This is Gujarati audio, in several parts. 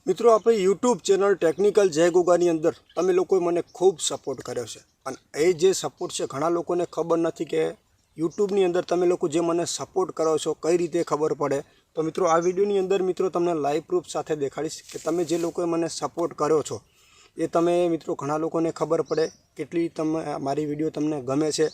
મિત્રો આપણે YouTube ચેનल ટેકનિકલ જય ગુગાની અંદર તમે લોકોએ મને ખૂબ સપોર્ટ કર્યો છે અને એ જે સપોર્ટ છે ઘણા લોકોને ખબર નથી કે YouTube ની અંદર તમે લોકો જે મને સપોર્ટ કરો છો કઈ રીતે ખબર પડે। તો મિત્રો આ વિડિયોની અંદર મિત્રો તમને લાઈવ પ્રૂફ સાથે દેખાડીશ કે તમે જે લોકોએ મને સપોર્ટ કર્યો છો એ તમે મિત્રો ઘણા લોકોને ખબર પડે કેટલી તમે મારી વિડિયો તમને ગમે છે,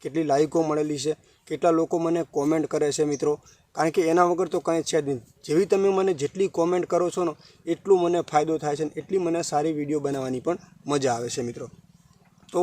કેટલી લાઈકો મળેલી છે, કેટલા લોકો મને કોમેન્ટ કરે છે મિત્રો, કારણ કે એના વગર તો કંઈ છે જ નહીં। જેવી તમે મને જેટલી કોમેન્ટ કરો છો ને એટલું મને ફાયદો થાય છે, એટલી મને સારી વિડિયો બનાવવાની પણ મજા આવે છે મિત્રો। તો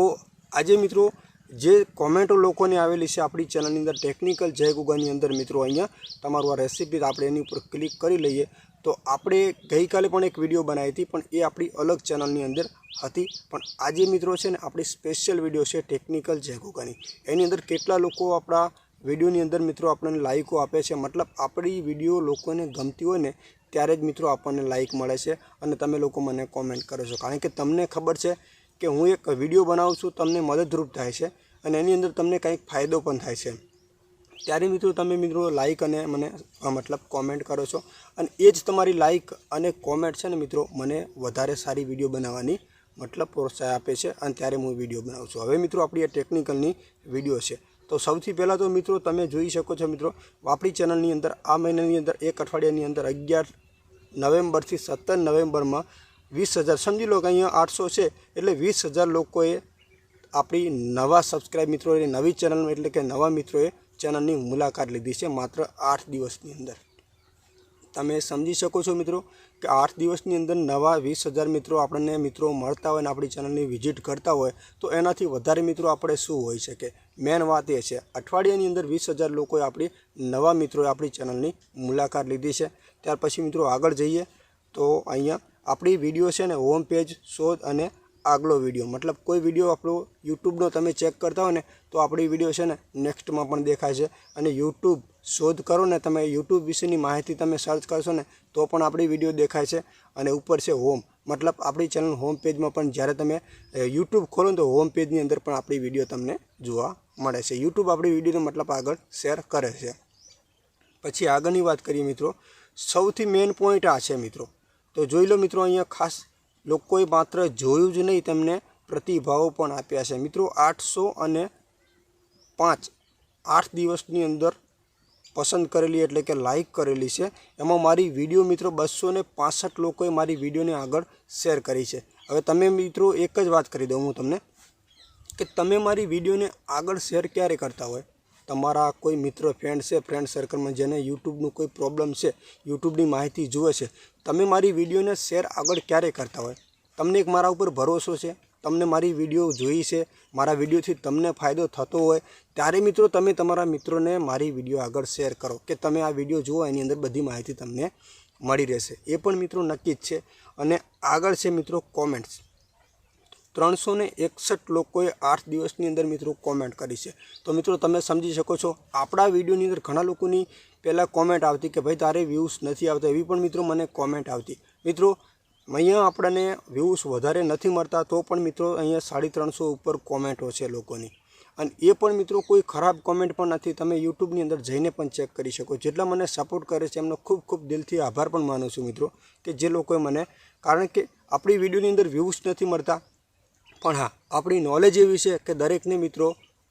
આજે મિત્રો જે કોમેન્ટો લોકોને આવેલી છે આપણી ચેનલની અંદર ટેકનિકલ જય ગુગાની અંદર મિત્રો અહીંયા તમારું આ રેસીપી આપણે એની ઉપર ક્લિક કરી લઈએ તો આપણે ગઈકાલે પણ એક વિડિયો બનાવી હતી પણ એ આપણી અલગ ચેનલની અંદર હતી, પણ આજે મિત્રો છે ને આપણી સ્પેશિયલ વિડિયો છે ટેકનિકલ જય ગુગાની। એની અંદર કેટલા લોકો આપણા વિડિયોની અંદર મિત્રો આપણને લાઈકો આપે છે, मतलब આપણી વિડિયો લોકોને ગમતી હોય ને ત્યારે જ મિત્રો આપણને લાઈક મળે છે અને તમે લોકો મને કોમેન્ટ કરો છો, કારણ કે તમને ખબર છે કે હું એક વિડિયો બનાવું છું તમને મદદરૂપ થાય છે અને એની અંદર તમને કંઈક ફાયદો પણ થાય છે, ત્યારે મિત્રો તમે મિત્રો લાઈક અને મને मतलब કોમેન્ટ કરો છો અને એ જ તમારી લાઈક અને કોમેન્ટ છે ને મિત્રો મને વધારે સારી વિડિયો બનાવવાની मतलब પ્રોત્સાહન આપે છે અને ત્યારે હું વિડિયો બનાવું છું। હવે મિત્રો આપણી આ ટેકનિકલની વિડિયો છે तो સૌથી પહેલાં તો મિત્રો તમે જોઈ શકો છો મિત્રો આપણી ચેનલની અંદર આ મહિનાની અંદર એક અઠવાડિયાની અંદર 11 નવેમ્બરથી 17 નવેમ્બરમાં 20,000 સમજી લો કે અહીંયા 800 છે એટલે 20,000 લોકોએ આપણી નવા સબસ્ક્રાઇબ મિત્રોએ નવી ચેનલ એટલે કે નવા મિત્રોએ ચેનલની મુલાકાત લીધી છે માત્ર 8 દિવસની અંદર। તમે સમજી શકો છો મિત્રો કે 8 દિવસની અંદર નવા 20,000 મિત્રો આપણને મિત્રો મળતા હોય ને આપણી ચેનલની વિઝિટ કરતા હોય તો એનાથી વધારે મિત્રો આપણે શું હોઈ શકે। મેન વાત એ છે અઠવાડિયાની અંદર 20,000 લોકોએ આપણી નવા મિત્રોએ આપણી ચેનલની મુલાકાત લીધી છે। ત્યાર પછી મિત્રો આગળ જઈએ તો અહીંયા આપણી વિડિયો છે ને હોમ પેજ શોધ અને આગલો વિડિયો मतलब कोई विडियो આપણો YouTube નો તમે ચેક કરતા હોય ને તો આપણી વિડિયો છે ને નેક્સ્ટ માં પણ દેખાય છે અને YouTube શોધ કરો ને તમે YouTube વિશેની માહિતી તમે સર્ચ કરશો ને તો પણ આપણી વિડિયો દેખાય છે અને ઉપર છે હોમ मतलब આપણી ચેનલ હોમ પેજ માં પણ જ્યારે તમે YouTube ખોલો તો હોમ પેજ ની અંદર પણ આપણી વિડિયો તમને જોવા મળે છે। YouTube આપણી વિડિયોને मतलब આગળ શેર કરે છે। પછી આગળની વાત કરીએ મિત્રો સૌથી મેઇન પોઈન્ટ આ છે મિત્રો, તો જોઈ લો મિત્રો અહીંયા ખાસ લોકોએ માત્ર જોયું જ નહીં તેમને પ્રતિભાવો પણ આપ્યા છે મિત્રો। 805 8 દિવસની અંદર પસંદ કરેલી એટલે કે લાઈક કરેલી છે, એમાં મારી વિડિયો મિત્રો 265 લોકોએ મારી વિડિયોને આગળ શેર કરી છે। હવે તમે મિત્રો એક જ વાત કરી દઉં હું તમને કે તમે મારી વિડિયોને આગળ શેર ક્યારે કરતા હોય, તમારા કોઈ મિત્ર ફ્રેન્ડ છે ફ્રેન્ડ સર્કલમાં જેને યુટ્યુબનું કોઈ પ્રોબ્લેમ છે, યુટ્યુબની માહિતી જુએ છે, તમે મારી વિડિયોને શેર આગળ ક્યારે કરતા હોય, તમને એક મારા ઉપર ભરોસો છે, તમને મારી વિડિયો જોઈ છે, મારા વિડિયોથી તમને ફાયદો થતો હોય ત્યારે મિત્રો તમે તમારા મિત્રોને મારી વિડિયો આગળ શેર કરો કે તમે આ વિડિયો જુઓ એની અંદર બધી માહિતી તમને મળી રહેશે, એ પણ મિત્રો નક્કી જ છે। અને આગળ છે મિત્રો કોમેન્ટ્સ 361 લોકોએ 8 દિવસની અંદર મિત્રો કોમેન્ટ કરી છે। તો મિત્રો તમે સમજી શકો છો આપણા વિડિયોની અંદર ઘણા લોકોની પહેલાં કોમેન્ટ આવતી કે ભાઈ તારે વ્યૂઝ નથી આવતા, એવી પણ મિત્રો મને કોમેન્ટ આવતી। મિત્રો અહીંયા આપણને વ્યૂઝ વધારે નથી મળતા તો પણ મિત્રો અહીંયા 350 ઉપર કોમેન્ટો છે લોકોની અને એ પણ મિત્રો કોઈ ખરાબ કોમેન્ટ પણ નથી, તમે યુટ્યુબની અંદર જઈને પણ ચેક કરી શકો। જેટલા મને સપોર્ટ કરે છે એમનો ખૂબ ખૂબ દિલથી આભાર પણ માનું છું મિત્રો કે જે લોકોએ મને, કારણ કે આપણી વિડિયોની અંદર વ્યૂઝ નથી મળતા પણ હા આપણી નોલેજ એવી છે કે દરેકને મિત્રો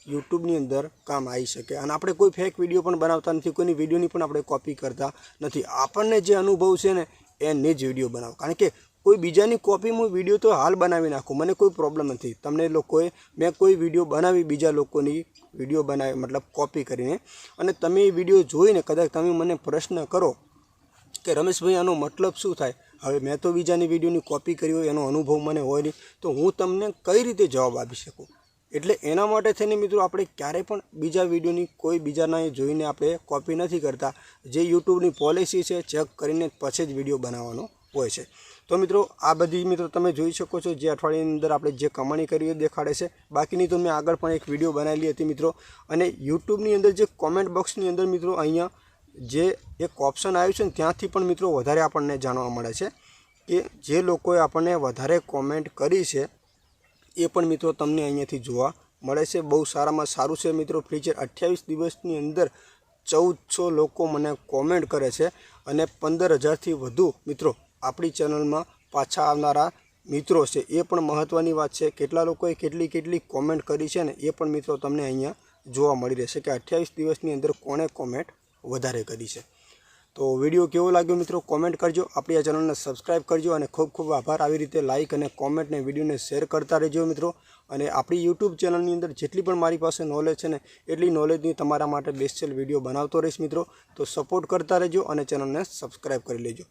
યુટ્યુબની અંદર કામ આવી શકે અને આપણે કોઈ ફેક વિડિયો પણ બનાવતા નથી, કોઈની વિડિયોની પણ આપણે કોપી કરતા નથી, આપણને જે અનુભવ છે ને એની જ વિડિયો બનાવો, કારણ કે કોઈ બીજાની કોપીમાં વિડિયો તો હાલ બનાવી નાખું, મને કોઈ પ્રોબ્લેમ નથી। તમને લોકોએ મેં કોઈ વિડિયો બનાવી બીજા લોકોની વિડિયો બનાવી मतलब કોપી કરીને અને તમે એ વિડિયો જોઈને કદાચ તમે મને પ્રશ્ન કરો કે રમેશભાઈ આનો મતલબ શું થાય, હવે મેં તો બીજાની વિડિયોની કોપી કરી હોય એનો અનુભવ મને હોય નહીં તો હું તમને કઈ રીતે જવાબ આપી શકું। એટલે એના માટે થઈને મિત્રો આપણે ક્યારેય પણ બીજા વિડિયોની કોઈ બીજાના જોઈને આપણે કોપી નથી કરતા, જે યુટ્યુબની પોલિસી છે ચેક કરીને પછી જ વિડિયો બનાવવાનો હોય છે। તો મિત્રો આ બધી મિત્રો તમે જોઈ શકો છો જે અઠવાડિયાની અંદર આપણે જે કમાણી કરી દેખાડે છે, બાકીની તો મેં આગળ પણ એક વિડિયો બનાવેલી હતી મિત્રો। અને યુટ્યુબની અંદર જે કોમેન્ટ બોક્સની અંદર મિત્રો અહીંયા જે એક ઓપ્શન આવ્યું છે ને ત્યાંથી પણ મિત્રો વધારે આપણને જાણવા મળે છે કે જે લોકોએ આપણને વધારે કોમેન્ટ કરી છે એ પણ મિત્રો તમને અહીંયાથી જોવા મળે છે। બહુ સારામાં સારું છે મિત્રો ફીચર। 28 દિવસની અંદર 1400 લોકો મને કોમેન્ટ કરે છે અને 15,000થી વધુ મિત્રો આપણી ચેનલમાં પાછા આવનારા મિત્રો છે એ પણ મહત્ત્વની વાત છે. કેટલા લોકોએ કેટલી કોમેન્ટ કરી છે ને એ પણ મિત્રો તમને અહીંયા જોવા મળી રહેશે કે 28 દિવસની અંદર કોણે કોમેન્ટ વધારે કરી છે. તો વિડીયો કેવો લાગ્યો મિત્રો કોમેન્ટ કરજો. આપણી આ ચેનલને સબસ્ક્રાઈબ કરજો અને ખૂબ આભાર. આવી રીતે લાઇક અને કોમેન્ટ ને વિડીયોને શેર કરતા રહેજો મિત્રો. અને આપણી યુટ્યુબ ચેનલની અંદર જેટલી પણ મારી પાસે નોલેજ છે ને એટલી નોલેજની તમારા માટે બેસ્ટસેલ વિડીયો બનાવતો રહીશ મિત્રો. તો સપોર્ટ કરતા રહેજો અને ચેનલને સબસ્ક્રાઈબ કરી લેજો.